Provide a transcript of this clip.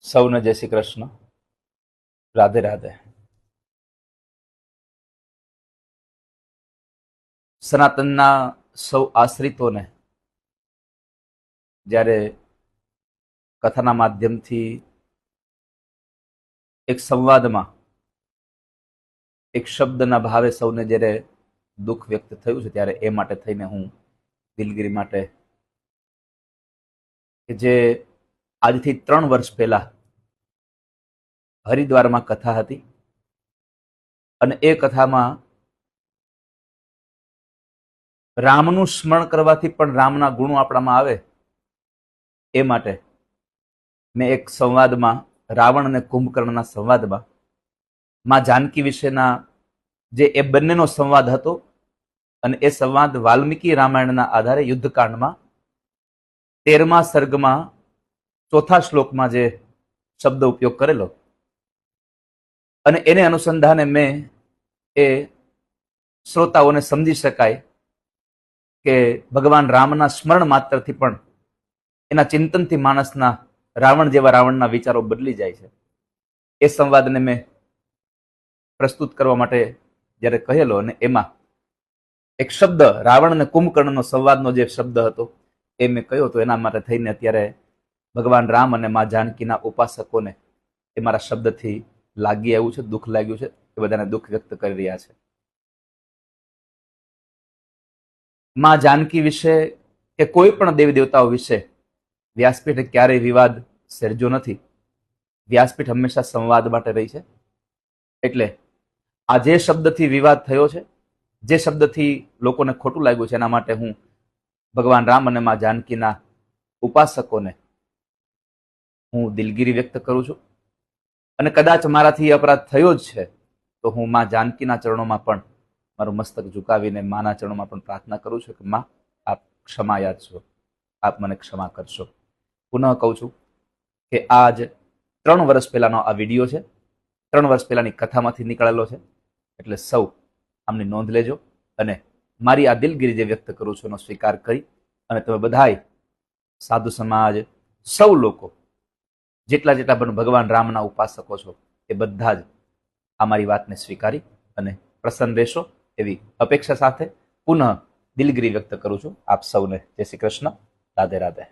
સૌને જય શ્રી કૃષ્ણ. રાધે રાધે. સનાતનના સૌ આશ્રિતોને જ્યારે કથાના માધ્યમથી એક સંવાદમાં એક શબ્દના ભાવે સૌને જ્યારે દુઃખ વ્યક્ત થયું છે ત્યારે એ માટે થઈને હું દિલગીરી માટે કે જે આજથી 3 વર્ષ પહેલા હરિદ્વારમાં કથા હતી અને એ કથામાં રામનું સ્મરણ કરવાથી પણ રામના ગુણો આપણામાં આવે એ માટે મેં એક સંવાદમાં રાવણ અને કુંભકર્ણના સંવાદમાં માં જાનકી વિશેના જે એ બંનેનો સંવાદ હતો અને એ સંવાદ વાલ્મીકી રામાયણના આધારે યુદ્ધકાંડમાં 13મા સર્ગમાં 4થા શ્લોકમાં જે શબ્દ ઉપયોગ કરેલો અને એને અનુસંધાને મેં એ શ્રોતાઓને સમજી શકાય કે ભગવાન રામના સ્મરણ માત્રથી પણ એના ચિંતનથી માણસના રાવણ જેવા રાવણના વિચારો બદલી જાય છે. એ સંવાદને મેં પ્રસ્તુત કરવા માટે જ્યારે કહેલો અને એમાં એક શબ્દ રાવણ અને કુંભકર્ણનો સંવાદનો જે શબ્દ હતો એ મેં કહ્યો હતો. એના માટે થઈને અત્યારે ભગવાન રામ અને મા જાનકીના ઉપાસકોને એ મારા શબ્દથી લાગી આવ્યું છે, દુઃખ લાગ્યું છે. એ બધાને દુઃખ વ્યક્ત કરી રહ્યા છે. મા જાનકી વિશે કે કોઈ પણ દેવી દેવતાઓ વિશે વ્યાસપીઠે ક્યારેય વિવાદ સર્જો નથી. વ્યાસપીઠ હંમેશા સંવાદ માટે રહી છે. એટલે આ જે શબ્દથી વિવાદ થયો છે, જે શબ્દથી લોકોને ખોટું લાગ્યું છે, એના માટે હું ભગવાન રામ અને મા જાનકીના ઉપાસકોને હું દિલગીરી વ્યક્ત કરું છું. અને કદાચ મારાથી અપરાધ થયો જ છે તો હું મા જાનકીના ચરણોમાં પણ મારું મસ્તક ઝુકાવીને માના ચરણોમાં પણ પ્રાર્થના કરું છું કે મા આપ ક્ષમા યાદ છો, આપ મને ક્ષમા કરશો. પુનઃ કહું છું કે આજ 3 વર્ષ પહેલાનો આ વિડીયો છે, 3 વર્ષ પહેલાની કથામાંથી નીકળેલો છે. એટલે સૌ આમની નોંધ લેજો અને મારી આ દિલગીરી જે વ્યક્ત કરું છું એનો સ્વીકાર કરી અને તમે બધાય સાધુ સમાજ સૌ લોકો જેટલા પણ ભગવાન રામના ઉપાસકો છો એ બધા જ અમારી વાતને સ્વીકારી અને પ્રસન્ન રહેશો એવી અપેક્ષા સાથે પુનઃ દિલગીરી વ્યક્ત કરું છું. આપ સૌને જય શ્રી કૃષ્ણ. રાધે રાધે.